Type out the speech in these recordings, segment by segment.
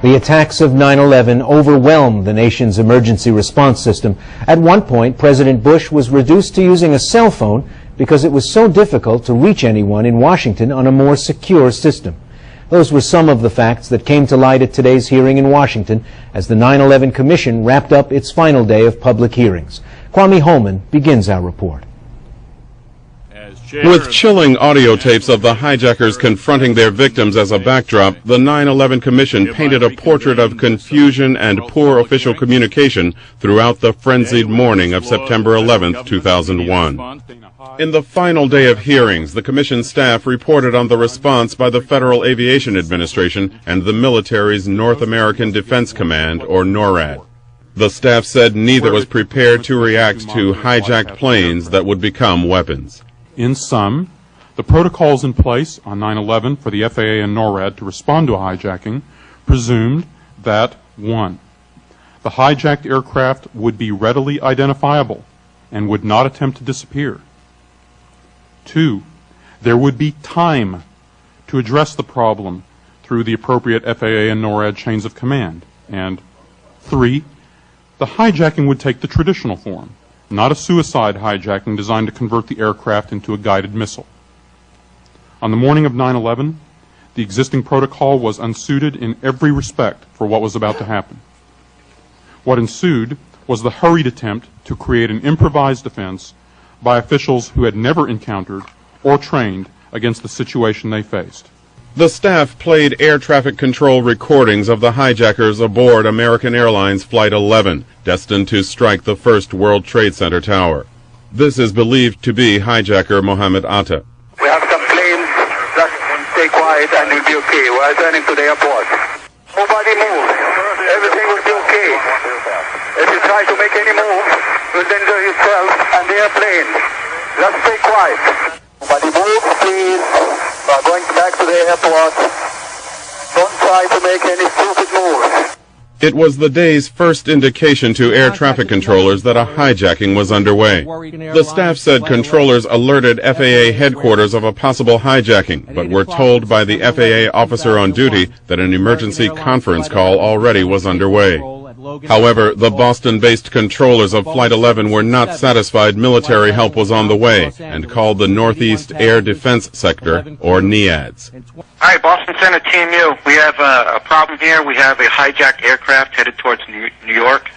The attacks of 9/11 overwhelmed the nation's emergency response system. At one point, President Bush was reduced to using a cell phone because it was so difficult to reach anyone in Washington on a more secure system. Those were some of the facts that came to light at today's hearing in Washington as the 9/11 Commission wrapped up its final day of public hearings. Kwame Holman begins our report. With chilling audio tapes of the hijackers confronting their victims as a backdrop, the 9/11 Commission painted a portrait of confusion and poor official communication throughout the frenzied morning of September 11, 2001. In the final day of hearings, the Commission staff reported on the response by the Federal Aviation Administration and the military's North American Defense Command, or NORAD. The staff said neither was prepared to react to hijacked planes that would become weapons. In sum, the protocols in place on 9/11 for the FAA and NORAD to respond to a hijacking presumed that 1. The hijacked aircraft would be readily identifiable and would not attempt to disappear. 2. There would be time to address the problem through the appropriate FAA and NORAD chains of command. And 3. The hijacking would take the traditional form, not a suicide hijacking designed to convert the aircraft into a guided missile. On the morning of 9/11, the existing protocol was unsuited in every respect for what was about to happen. What ensued was the hurried attempt to create an improvised defense by officials who had never encountered or trained against the situation they faced. The staff played air traffic control recordings of the hijackers aboard American Airlines Flight 11, destined to strike the first World Trade Center tower. This is believed to be hijacker Mohammed Atta. We have some planes. Just stay quiet and we'll be okay. We're returning to the airport. Nobody move. Everything will be okay. If you try to make any move, you'll danger yourself and the airplane. Just stay quiet. Nobody move, please. We're going back to the airport. Don't try to make any stupid moves. It was the day's first indication to air traffic controllers that a hijacking was underway. The staff said controllers alerted FAA headquarters of a possible hijacking, but were told by the FAA officer on duty that an emergency conference call already was underway. However, the Boston-based controllers of Flight 11 were not satisfied military help was on the way and called the Northeast Air Defense Sector, or NEADS. Hi, Boston Center Team U. We have a problem here. We have a hijacked aircraft headed towards New York,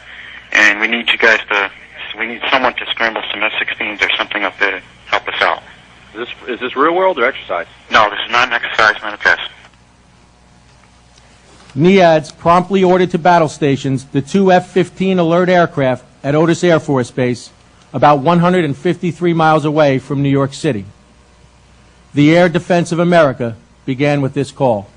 and we need you guys we need someone to scramble some F-16s or something up there to help us out. Is this real world or exercise? No, this is not an exercise, not a test. NEADS promptly ordered to battle stations the 2 F-15 alert aircraft at Otis Air Force Base, about 153 miles away from New York City. The Air Defense of America began with this call.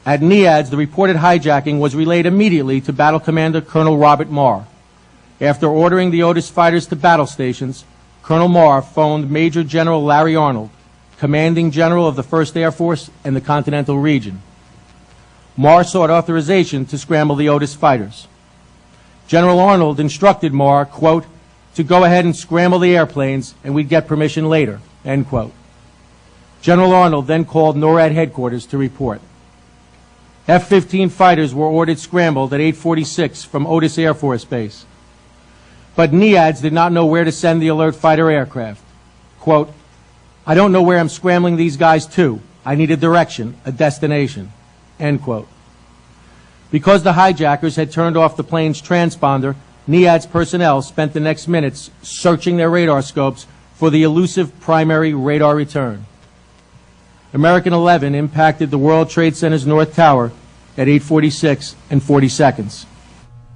At NEADS, the reported hijacking was relayed immediately to Battle Commander Colonel Robert Marr. After ordering the Otis fighters to battle stations, Colonel Marr phoned Major General Larry Arnold, commanding general of the 1st Air Force and the Continental Region. Marr sought authorization to scramble the Otis fighters. General Arnold instructed Marr, quote, to go ahead and scramble the airplanes and we'd get permission later, end quote. General Arnold then called NORAD headquarters to report. F-15 fighters were ordered scrambled at 8:46 from Otis Air Force Base. But NEADS did not know where to send the alert fighter aircraft. Quote, I don't know where I'm scrambling these guys to. I need a direction, a destination. End quote. Because the hijackers had turned off the plane's transponder, NEADS personnel spent the next minutes searching their radar scopes for the elusive primary radar return. American 11 impacted the World Trade Center's North Tower at 8:46 and 40 seconds.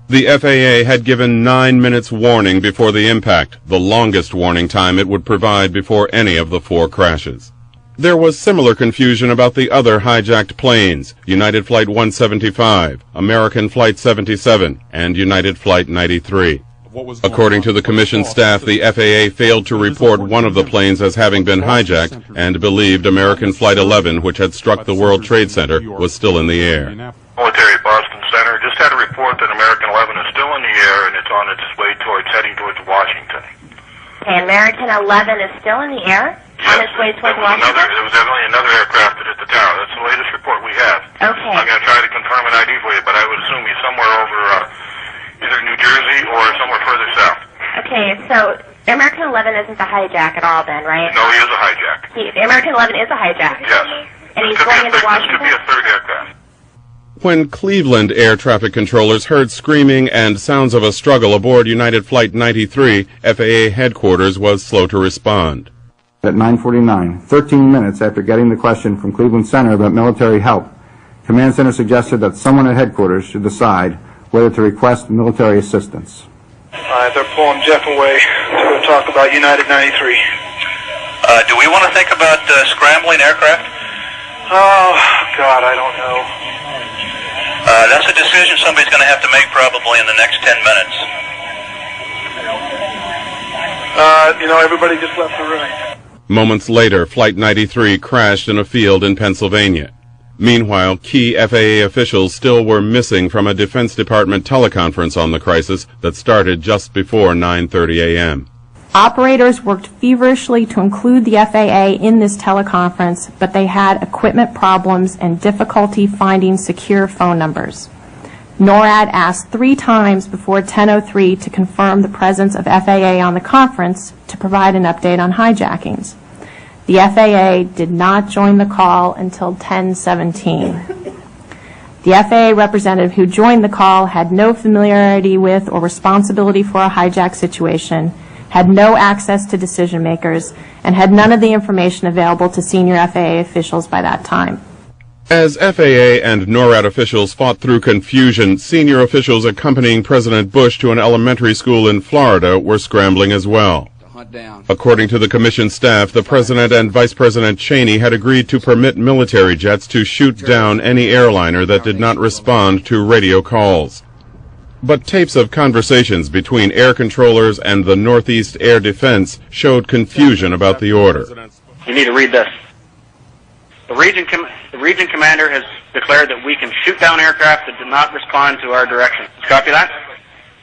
The FAA had given 9 minutes warning before the impact, the longest warning time it would provide before any of the 4 crashes. There was similar confusion about the other hijacked planes, United Flight 175, American Flight 77, and United Flight 93. According to the Commission staff, the FAA failed to report one of the planes as having been hijacked and believed American Flight 11, which had struck the World Trade Center, was still in the air. Military Boston Center just had a report that American 11 is still in the air and it's on its way heading towards Washington. Okay, American 11 is still in the air? Yes, on its way towards Washington? there was definitely another aircraft that hit the tower. That's the latest report we have. Okay. I'm going to try to ID for you, but I would assume he's somewhere over either New Jersey or somewhere further south. Okay, so American 11 isn't the hijack at all then, right? No, he is a hijack. The American 11 is a hijack? Yes. And he's going into Washington? This could be a third aircraft. When Cleveland air traffic controllers heard screaming and sounds of a struggle aboard United Flight 93, FAA headquarters was slow to respond. At 9:49, 13 minutes after getting the question from Cleveland Center about military help, Command Center suggested that someone at headquarters should decide whether to request military assistance. They're pulling Jeff away to talk about United 93. Do we want to think about scrambling aircraft? Oh, God, I don't know. That's a decision somebody's going to have to make probably in the next 10 minutes. Everybody just left the room. Moments later, Flight 93 crashed in a field in Pennsylvania. Meanwhile, key FAA officials still were missing from a Defense Department teleconference on the crisis that started just before 9:30 a.m. Operators worked feverishly to include the FAA in this teleconference, but they had equipment problems and difficulty finding secure phone numbers. NORAD asked 3 times before 10:03 to confirm the presence of FAA on the conference to provide an update on hijackings. The FAA did not join the call until 10:17. The FAA representative who joined the call had no familiarity with or responsibility for a hijack situation, had no access to decision makers, and had none of the information available to senior FAA officials by that time. As FAA and NORAD officials fought through confusion, senior officials accompanying President Bush to an elementary school in Florida were scrambling as well. According to the Commission staff, the President and Vice President Cheney had agreed to permit military jets to shoot down any airliner that did not respond to radio calls. But tapes of conversations between air controllers and the Northeast Air Defense showed confusion about the order. You need to read this. The region commander has declared that we can shoot down aircraft that do not respond to our direction. Copy that?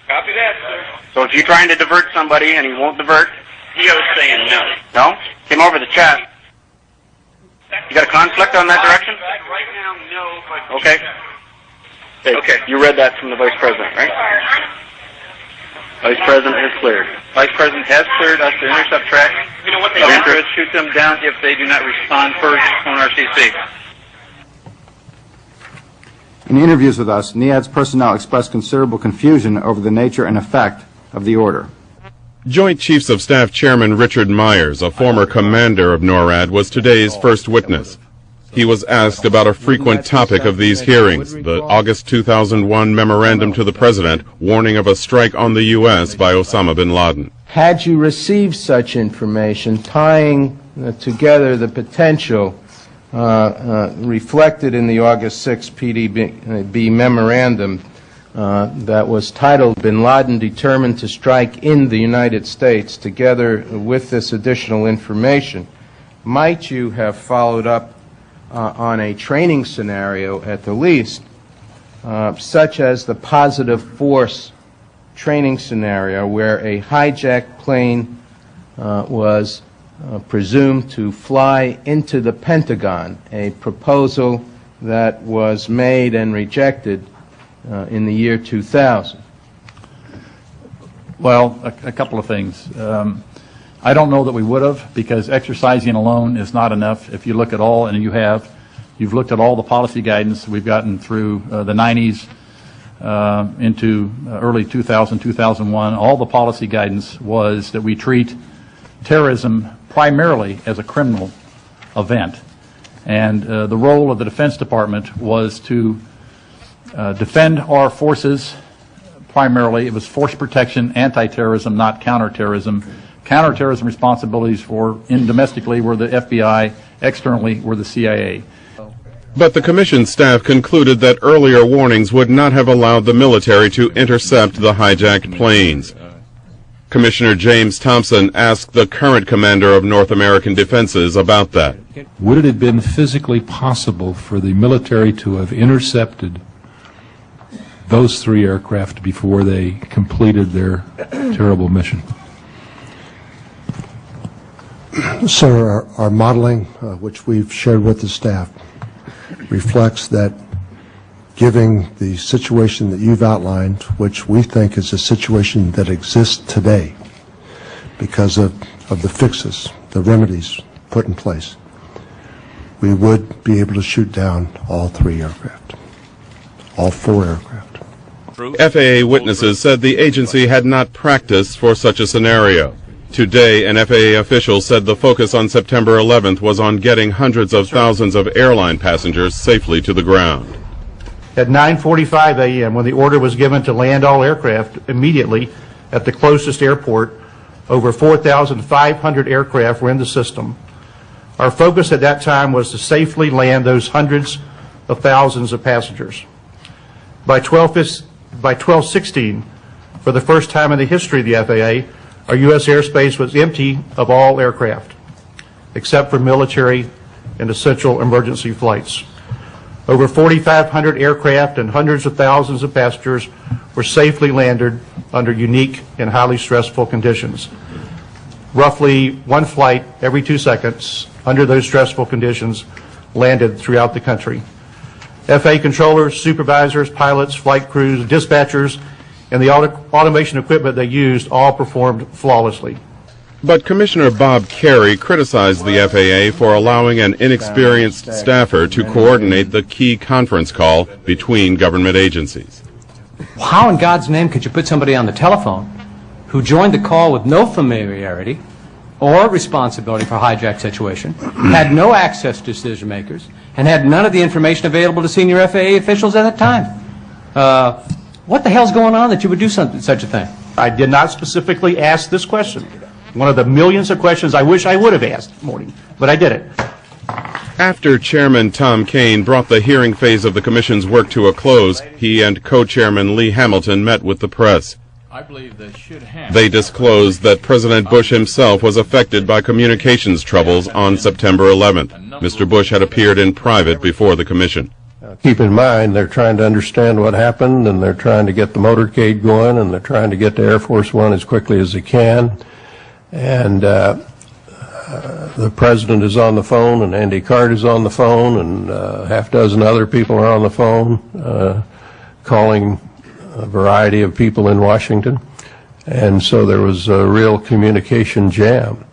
Copy that, sir. So if you're trying to divert somebody and he won't divert, He was saying no. no? Came over the chat. You got a conflict on that direction? Right now, no. But Okay. Okay. You read that from the Vice President, right? Vice President has cleared. Vice President has cleared us to intercept tracks. You know what they Of do? interest, shoot them down if they do not respond first on RCC. In interviews with us, NEAD's personnel expressed considerable confusion over the nature and effect of the order. Joint Chiefs of Staff Chairman Richard Myers, a former commander of NORAD, was today's first witness. He was asked about a frequent topic of these hearings, the August 2001 memorandum to the President warning of a strike on the U.S. by Osama bin Laden. Had you received such information tying together the potential reflected in the August 6 PDB memorandum that was titled Bin Laden Determined to Strike in the United States, together with this additional information, might you have followed up on a training scenario at the least, such as the positive force training scenario where a hijacked plane was presumed to fly into the Pentagon, a proposal that was made and rejected in the year 2000? Well, a couple of things. I don't know that we would have, because exercising alone is not enough. If you look at all, and you've looked at all the policy guidance we've gotten through the 90s into early 2000, 2001, all the policy guidance was that we treat terrorism primarily as a criminal event. And the role of the Defense Department was to defend our forces primarily. It was force protection, anti-terrorism, not counterterrorism. Counterterrorism responsibilities domestically were the FBI, externally were the CIA. But the Commission staff concluded that earlier warnings would not have allowed the military to intercept the hijacked planes. Commissioner James Thompson asked the current commander of North American Defenses about that. Would it have been physically possible for the military to have intercepted those 3 aircraft before they completed their terrible mission? Sir, our modeling, which we've shared with the staff, reflects that giving the situation that you've outlined, which we think is a situation that exists today because of the fixes, the remedies put in place, we would be able to shoot down all 3 aircraft, all 4 aircraft. FAA witnesses said the agency had not practiced for such a scenario. Today, an FAA official said the focus on September 11th was on getting hundreds of thousands of airline passengers safely to the ground. At 9:45 a.m., when the order was given to land all aircraft immediately at the closest airport, over 4,500 aircraft were in the system. Our focus at that time was to safely land those hundreds of thousands of passengers. By 12:16, for the first time in the history of the FAA, our U.S. airspace was empty of all aircraft, except for military and essential emergency flights. Over 4,500 aircraft and hundreds of thousands of passengers were safely landed under unique and highly stressful conditions. Roughly 1 flight every 2 seconds under those stressful conditions landed throughout the country. FAA controllers, supervisors, pilots, flight crews, dispatchers, and the automation equipment they used all performed flawlessly. But Commissioner Bob Carey criticized the FAA for allowing an inexperienced staffer to coordinate the key conference call between government agencies. How in God's name could you put somebody on the telephone who joined the call with no familiarity or responsibility for a hijack situation, had no access to decision makers, and had none of the information available to senior FAA officials at that time? What the hell's going on that you would do such a thing? I did not specifically ask this question. One of the millions of questions I wish I would have asked this morning, but I did it. After Chairman Tom Kane brought the hearing phase of the Commission's work to a close, he and co-chairman Lee Hamilton met with the press. I believe they should have. They disclosed that President Bush himself was affected by communications troubles on September 11th. Mr. Bush had appeared in private before the Commission. Keep in mind, they're trying to understand what happened, and they're trying to get the motorcade going, and they're trying to get to Air Force One as quickly as they can. And the President is on the phone, and Andy Card is on the phone, and half dozen other people are on the phone, calling a variety of people in Washington. And so there was a real communication jam.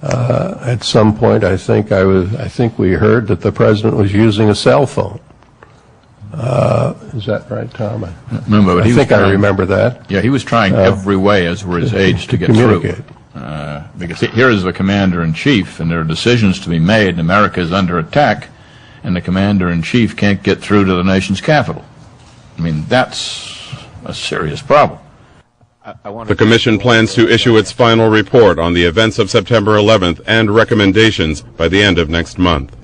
At some point, I think we heard that the President was using a cell phone. Is that right, Tom? No, but I think I remember that. Yeah, he was trying every way, as were his aides, to get through. Because here is the Commander-in-Chief, and there are decisions to be made, and America is under attack, and the Commander-in-Chief can't get through to the nation's capital. I mean, that's a serious problem. The Commission plans to issue its final report on the events of September 11th and recommendations by the end of next month.